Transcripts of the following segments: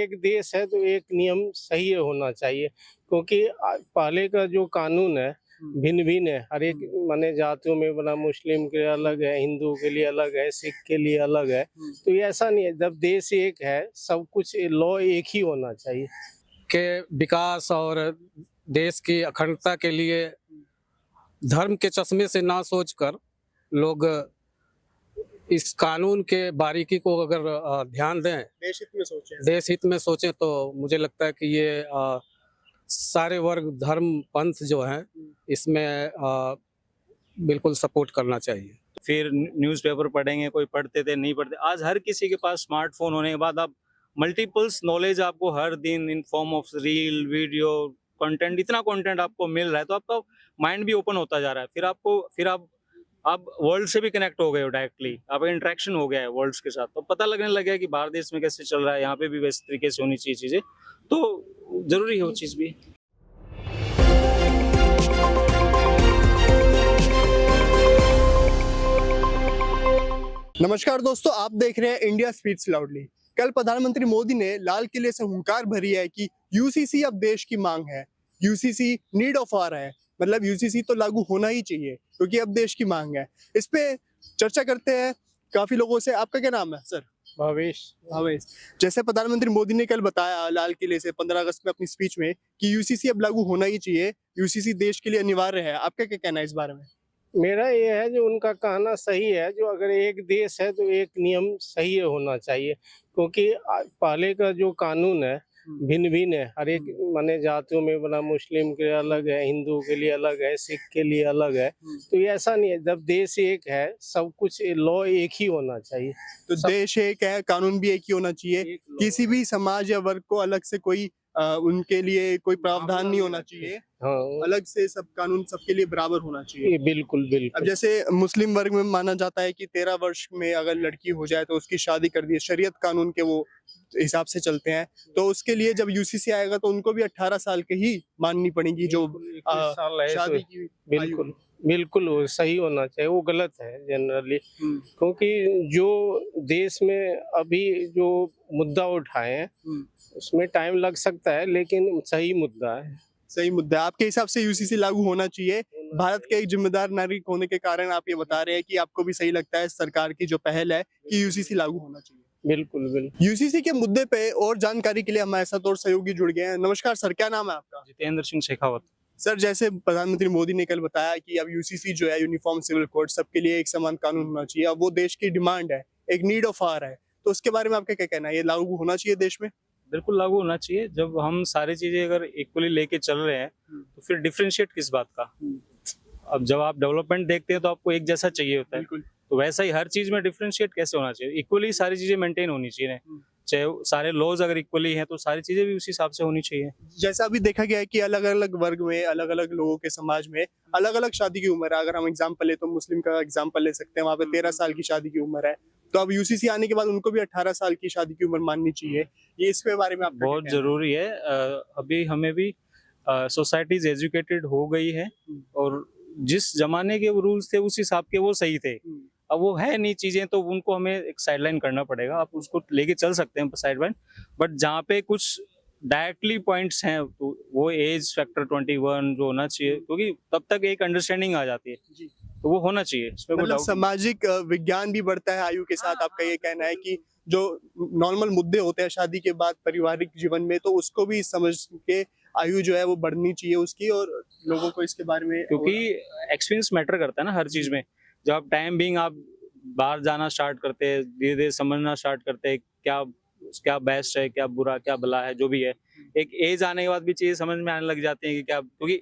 एक देश है तो एक नियम सही होना चाहिए, क्योंकि पहले का जो कानून है भिन्न-भिन्न है। हर एक माने जातियों में बना, मुस्लिम के लिए अलग है, हिंदू के लिए अलग है, सिख के लिए अलग है। तो ये ऐसा नहीं है, जब देश एक है, सब कुछ लॉ एक ही होना चाहिए। के विकास और देश की अखंडता के लिए धर्म के चश्मे से ना सोचकर लोग इस कानून के बारीकी को अगर ध्यान दें, देश हित में सोचें, तो मुझे लगता है कि ये सारे वर्ग, धर्म, पंथ जो हैं इसमें बिल्कुल सपोर्ट करना चाहिए। फिर न्यूज़पेपर पढ़ेंगे, कोई पढ़ते थे नहीं पढ़ते, आज हर किसी के पास स्मार्टफोन होने के बाद आप मल्टीपल्स नॉलेज आपको हर दिन in form of reel, video, content, इतना कंटेंट आपको मिल रहा है, तो आपका माइंड भी ओपन होता जा रहा है। फिर आप वर्ल्ड से भी कनेक्ट हो गए हो डायरेक्टली, आपका इंटरेक्शन हो गया है वर्ल्ड के साथ, तो पता लगने लग गया है कि बाहर देश में कैसे चल रहा है, यहाँ पे भी वैसे तरीके से होनी चाहिए चीज़ें, तो जरूरी है वो चीज़ भी। नमस्कार दोस्तों, आप देख रहे हैं इंडिया स्पीक्स लाउडली। कल प्रधानमंत्री मोदी ने लाल किले से हुंकार भरी है कि यूसीसी अब देश की मांग है, यूसीसी नीड ऑफ आवर है, मतलब यूसीसी तो लागू होना ही चाहिए क्योंकि अब देश की मांग है। इस पे चर्चा करते हैं काफी लोगों से। आपका क्या नाम है सर? भावेश। जैसे प्रधानमंत्री मोदी ने कल बताया लाल किले से 15 अगस्त में अपनी स्पीच में कि यूसीसी अब लागू होना ही चाहिए, यूसीसी देश के लिए अनिवार्य है। आपका क्या कहना है इस बारे में? मेरा ये है, जो उनका कहना सही है, जो अगर एक देश है तो एक नियम सही होना चाहिए, क्योंकि पहले का जो कानून है भिन्न-भिन्न है। हर एक माने जातियों में बना, मुस्लिम के लिए अलग है, हिंदू के लिए अलग है, सिख के लिए अलग है। तो ये ऐसा नहीं है, जब देश एक है, सब कुछ लॉ एक ही होना चाहिए। तो देश एक है, कानून भी एक ही होना चाहिए, किसी भी समाज या वर्ग को अलग से कोई उनके लिए कोई प्रावधान नहीं होना चाहिए। हाँ, अलग से सब कानून सबके लिए बराबर होना चाहिए। बिल्कुल। अब जैसे मुस्लिम वर्ग में माना जाता है कि 13 वर्ष में अगर लड़की हो जाए तो उसकी शादी कर दी, शरीयत कानून के वो हिसाब से चलते हैं, तो उसके लिए जब यूसीसी आएगा तो उनको भी 18 साल के ही माननी पड़ेगी जो शादी की। बिल्कुल वो सही होना चाहिए, वो गलत है जनरली, क्योंकि जो देश में अभी जो मुद्दा उठाए हैं उसमें टाइम लग सकता है, लेकिन सही मुद्दा है। सही मुद्दा है। आपके हिसाब से यूसीसी लागू होना चाहिए। भारत के एक जिम्मेदार नागरिक होने के कारण आप ये बता रहे हैं कि आपको भी सही लगता है सरकार की जो पहल है कि यूसीसी लागू होना चाहिए। बिल्कुल। यूसीसी के मुद्दे पे और जानकारी के लिए हमारे साथ और सहयोगी जुड़ गए हैं। नमस्कार सर, क्या नाम है आपका? जितेंद्र सिंह शेखावत। सर, जैसे प्रधानमंत्री मोदी ने कल बताया कि अब यूसीसी जो है, यूनिफॉर्म सिविल कोड, सबके लिए एक समान कानून होना चाहिए, अब वो देश की डिमांड है, एक नीड ऑफ आवर है, तो उसके बारे में आपका क्या कहना है? ये लागू होना चाहिए देश में? बिल्कुल लागू होना चाहिए। जब हम सारी चीजें अगर इक्वली लेके चल रहे हैं तो फिर डिफरेंशिएट किस बात का? अब जब आप डेवलपमेंट देखते हैं तो आपको एक जैसा चाहिए होता है, तो वैसा ही हर चीज में डिफरेंशिएट कैसे होना चाहिए? इक्वली सारी चीजें मेंटेन होनी चाहिए, चाहे सारे लॉज अगर इक्वली हैं तो सारी चीजें भी उसी हिसाब से होनी चाहिए। जैसा अभी देखा गया है कि अलग अलग वर्ग में, अलग अलग लोगों के समाज में अलग अलग शादी की उम्र है। अगर हम एग्जाम्पल ले तो मुस्लिम का एग्जाम्पल ले सकते हैं, वहाँ पे 13 साल की शादी की उम्र है, तो अब यूसीसी आने के बाद उनको भी 18 साल की शादी की उम्र माननी चाहिए। ये इसके बारे में आप बहुत जरूरी है। अभी हमें भी सोसाइटीज एजुकेटेड हो गई है और जिस जमाने के रूल्स थे उस हिसाब के वो सही थे। अब वो है नहीं चीजें, तो उनको हमें एक साइडलाइन करना पड़ेगा। आप उसको लेके चल सकते हैं साइडलाइन, बट जहाँ पे कुछ डायरेक्टली पॉइंट्स हैं तो वो एज फैक्टर 21 जो होना चाहिए, क्योंकि तब तक एक अंडरस्टैंडिंग आ जाती है, तो वो होना चाहिए। मतलब सामाजिक विज्ञान भी बढ़ता है आयु के साथ। आपका ये कहना है कि जो नॉर्मल मुद्दे होते हैं शादी के बाद पारिवारिक जीवन में, तो उसको भी समझ के आयु जो है वो बढ़नी चाहिए उसकी, और लोगों को इसके बारे में, क्योंकि एक्सपीरियंस मैटर करता है ना हर चीज में। जब आप टाइम बीइंग आप बाहर जाना स्टार्ट करते हैं, धीरे धीरे समझना स्टार्ट करते हैं क्या बेस्ट है, क्या बुरा, क्या भला है, जो भी है, एक एज आने के बाद भी चीजें समझ में आने लग जाती है कि क्या, क्योंकि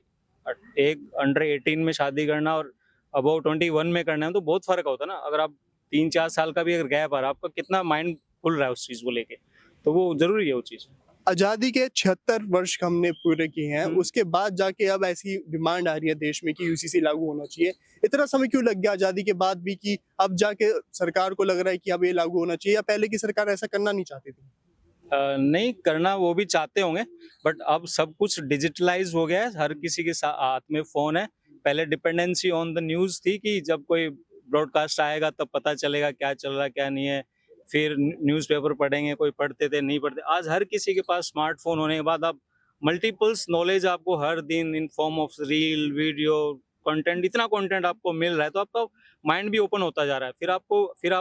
एक अंडर 18 में शादी करना और अबव 21 में करना है तो बहुत फर्क होता है ना। अगर आप 3-4 साल का भी अगर गैप आ रहा है, आपका कितना माइंड खुल रहा है उस चीज को लेके, तो वो जरूरी है वो चीज। आजादी के 76 वर्ष हमने पूरे किए हैं, उसके बाद जाके अब ऐसी डिमांड आ रही है देश में कि यूसीसी लागू होना चाहिए। इतना समय क्यों लग गया आजादी के बाद भी कि अब जाके सरकार को लग रहा है कि अब ये लागू होना चाहिए, या पहले की सरकार ऐसा करना नहीं चाहती थी? नहीं करना वो भी चाहते होंगे, बट अब सब कुछ डिजिटलाइज हो गया है, हर किसी के हाथ में फोन है। पहले डिपेंडेंसी ऑन द न्यूज थी कि जब कोई ब्रॉडकास्ट आएगा तब पता चलेगा क्या चल रहा है क्या नहीं है, फिर न्यूज़पेपर पढ़ेंगे, कोई पढ़ते थे नहीं पढ़ते। आज हर किसी के पास स्मार्टफोन होने के बाद आप मल्टीपल्स नॉलेज आपको हर दिन in form of reel, video, content, इतना कंटेंट आपको मिल रहा है, तो आपका माइंड भी ओपन होता जा रहा है। फिर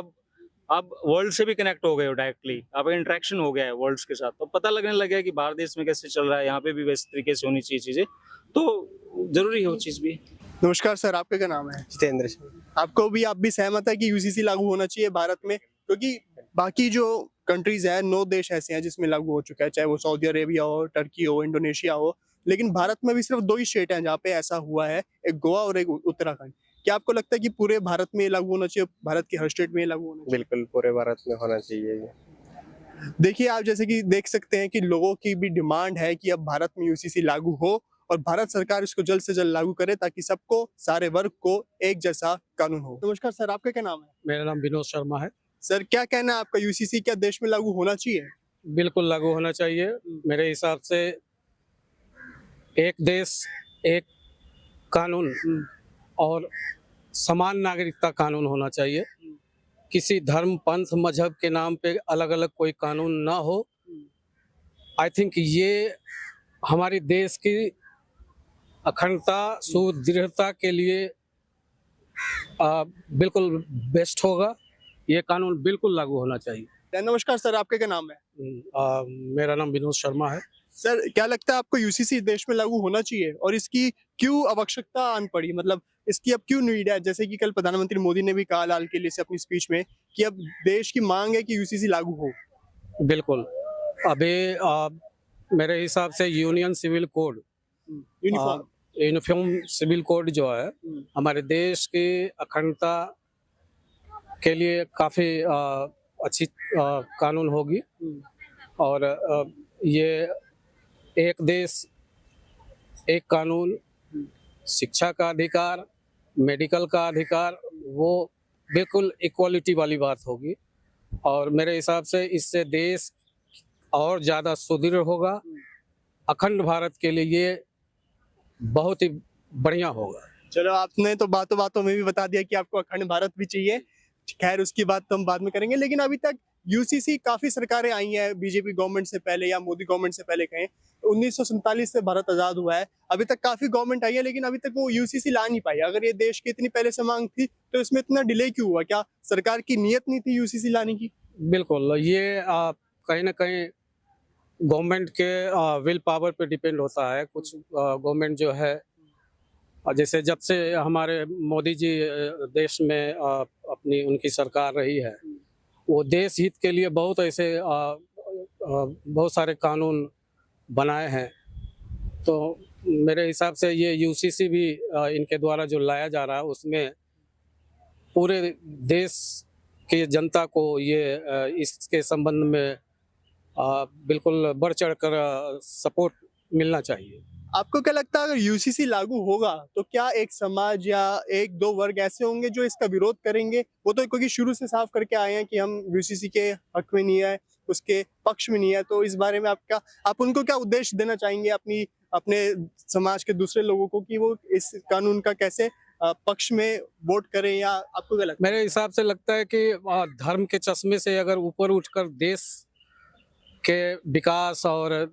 आप वर्ल्ड से भी कनेक्ट हो गए हो डायरेक्टली, आपका इंटरेक्शन हो गया है वर्ल्ड के साथ, तो पता लगने लग गया है कि बाहर देश में कैसे चल रहा है, यहाँ पे भी वैसे तरीके से होनी चाहिए चीजें, तो जरूरी है वो चीज भी। नमस्कार सर, आपका क्या नाम है? जितेंद्र सिंह। आप भी सहमत है कि यूसीसी लागू होना चाहिए भारत में? क्योंकि बाकी जो कंट्रीज है, 9 देश ऐसे हैं जिसमें लागू हो चुका है, चाहे वो सऊदी अरेबिया हो, टर्की हो, इंडोनेशिया हो, लेकिन भारत में भी सिर्फ 2 ही स्टेट हैं जहाँ पे ऐसा हुआ है, एक गोवा और एक उत्तराखंड। क्या आपको लगता है कि पूरे भारत में ये लागू होना चाहिए, भारत के हर स्टेट में ये लागू होना चाहिए? बिल्कुल पूरे भारत में होना चाहिए ये। देखिए, आप जैसे कि देख सकते हैं कि लोगों की भी डिमांड है कि अब भारत में यूसीसी लागू हो और भारत सरकार इसको जल्द से जल्द लागू करे ताकि सबको, सारे वर्ग को एक जैसा कानून हो। नमस्कार सर, आपका क्या नाम है? मेरा नाम विनोद शर्मा है। सर, क्या कहना है आपका, यूसीसी क्या देश में लागू होना चाहिए? बिल्कुल लागू होना चाहिए। मेरे हिसाब से एक देश एक कानून और समान नागरिकता कानून होना चाहिए। किसी धर्म, पंथ, मजहब के नाम पे अलग अलग कोई कानून ना हो। आई थिंक ये हमारे देश की अखंडता, सुदृढ़ता के लिए बिल्कुल बेस्ट होगा। ये कानून बिल्कुल लागू होना चाहिए। नमस्कार सर, आपका क्या नाम है? मेरा नाम विनोद शर्मा है। सर, क्या लगता है आपको, यूसीसी देश में लागू होना चाहिए और इसकी क्यों आवश्यकता आन पड़ी? मतलब इसकी अब क्यों नीड है? जैसे कि कल प्रधानमंत्री मोदी ने भी कहा लाल किले से अपनी स्पीच में कि अब देश की मांग है कि यूसीसी लागू हो। बिल्कुल। अभी मेरे हिसाब से union civil code, uniform civil code जो है हमारे देश की अखंडता के लिए काफ़ी अच्छी कानून होगी। और ये एक देश एक कानून, शिक्षा का अधिकार, मेडिकल का अधिकार, वो बिल्कुल इक्वालिटी वाली बात होगी। और मेरे हिसाब से इससे देश और ज़्यादा सुदृढ़ होगा। अखंड भारत के लिए ये बहुत ही बढ़िया होगा। चलो, आपने तो बातों बातों में भी बता दिया कि आपको अखंड भारत भी चाहिए। खैर, उसकी बात तो हम बाद में करेंगे, लेकिन अभी तक यूसीसी काफी सरकारें आई हैं, बीजेपी गवर्नमेंट से पहले या मोदी गवर्नमेंट से पहले कहें। 1947 से भारत आजाद हुआ है, अभी तक काफी गवर्नमेंट आई है, लेकिन अभी तक वो यूसीसी ला नहीं पाई। अगर ये देश की इतनी पहले से मांग थी तो इसमें इतना डिले क्यों हुआ? क्या सरकार की नीयत नहीं थी यूसीसी लाने की? बिल्कुल, ये कहीं ना कहीं गवर्नमेंट के विल पावर पे डिपेंड होता है। कुछ गवर्नमेंट जो है, जैसे जब से हमारे मोदी जी देश में अपनी उनकी सरकार रही है, वो देश हित के लिए बहुत ऐसे बहुत सारे कानून बनाए हैं। तो मेरे हिसाब से ये यूसीसी भी इनके द्वारा जो लाया जा रहा है, उसमें पूरे देश की जनता को ये इसके संबंध में बिल्कुल बढ़ चढ़कर सपोर्ट मिलना चाहिए। आपको क्या लगता है, अगर यूसीसी लागू होगा तो क्या एक समाज या 1-2 वर्ग ऐसे होंगे जो इसका विरोध करेंगे? वो तो क्योंकि शुरू से साफ करके आए हैं कि हम यूसीसी के हक में नहीं है, उसके पक्ष में नहीं है। तो इस बारे में आप उनको क्या उद्देश्य देना चाहेंगे अपने समाज के दूसरे लोगों को, कि वो इस कानून का कैसे पक्ष में वोट करें? या आपको क्या लगता है? मेरे हिसाब से लगता है कि धर्म के चश्मे से अगर ऊपर उठकर देश के विकास और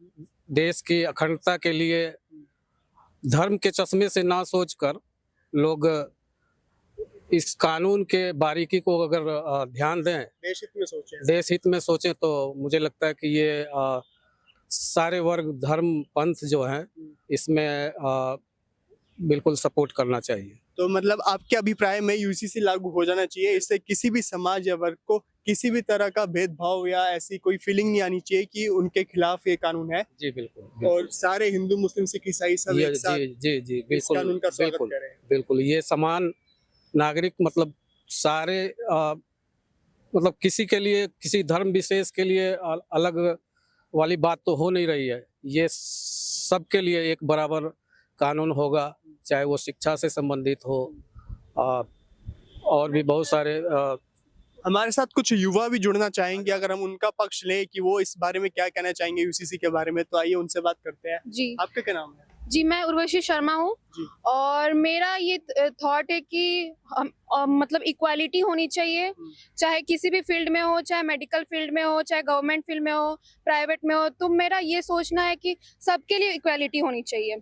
देश की अखंडता के लिए धर्म के चश्मे से ना सोचकर लोग इस कानून के बारीकी को अगर ध्यान दें, देश हित में सोचें, तो मुझे लगता है कि ये सारे वर्ग, धर्म, पंथ जो हैं, इसमें बिल्कुल सपोर्ट करना चाहिए। तो मतलब आपके अभिप्राय में यूसीसी लागू हो जाना चाहिए, इससे किसी भी समाज या वर्ग को किसी भी तरह का भेदभाव या ऐसी कोई फीलिंग नहीं आनी चाहिए कि उनके खिलाफ ये कानून है। जी बिल्कुल, और सारे हिंदू, मुस्लिम, सिख, ईसाई सब एक साथ जी इस बिल्कुल, कानून का स्वागत बिल्कुल, करें। बिल्कुल। ये समान नागरिक, मतलब सारे मतलब किसी के लिए, किसी धर्म विशेष के लिए अलग वाली बात तो हो नहीं रही है। ये सबके लिए एक बराबर कानून होगा, चाहे वो शिक्षा से संबंधित हो, और भी बहुत सारे। हमारे साथ कुछ युवा भी जुड़ना चाहेंगे, अगर हम उनका पक्ष लें कि वो इस बारे में क्या कहना चाहेंगे यूसीसी के बारे में, तो आइए उनसे बात करते हैं। जी, आपका क्या नाम है? जी, मैं उर्वशी शर्मा हूँ जी। और मेरा ये थॉट है कि मतलब इक्वालिटी होनी चाहिए, चाहे किसी भी फील्ड में हो, चाहे मेडिकल फील्ड में हो, चाहे गवर्नमेंट फील्ड में हो, प्राइवेट में हो, तो मेरा ये सोचना है कि सबके लिए इक्वालिटी होनी चाहिए।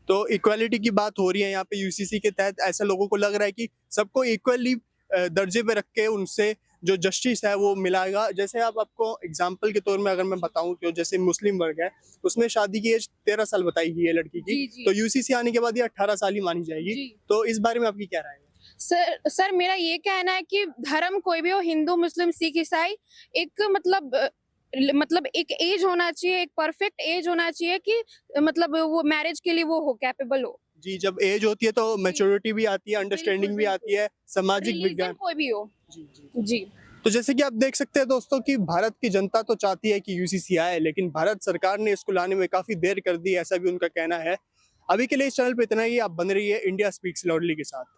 तो इक्वालिटी की बात हो रही है यहाँ पे यूसीसी के तहत, ऐसा लोगों को लग रहा है कि सबको इक्वली दर्जे पे रख के उनसे जो जस्टिस है वो मिलाएगा। जैसे आप आपको एग्जांपल के तौर में अगर मैं बताऊं कि जैसे मुस्लिम वर्ग है, उसमें शादी की एज 13 साल बताई गई है लड़की की, जी, जी। तो यूसीसी आने के बाद ये 18 साल ही मानी जाएगी। जी। तो इस बारे में आपकी क्या राय है? सर मेरा ये कहना है कि धर्म कोई भी हो, हिंदू, मुस्लिम, सिख, ईसाई, एक मतलब एक एज होना चाहिए, एक परफेक्ट एज होना चाहिए कि मतलब वो मैरिज के लिए वो हो, कैपेबल हो। जी, जब एज होती है तो मैच्योरिटी भी आती है, अंडरस्टैंडिंग भी आती है, सामाजिक रिलीजन विज्ञान। कोई भी हो। जी जी। जी। तो जैसे कि आप देख सकते हैं दोस्तों कि भारत की जनता तो चाहती है कि यूसीसी आए, लेकिन भारत सरकार ने इसको लाने में काफी देर कर दी, ऐसा भी उनका कहना है। अभी के लिए इस चैनल पे इतना ही। आप बन रही है इंडिया स्पीक्स लाउडली के साथ।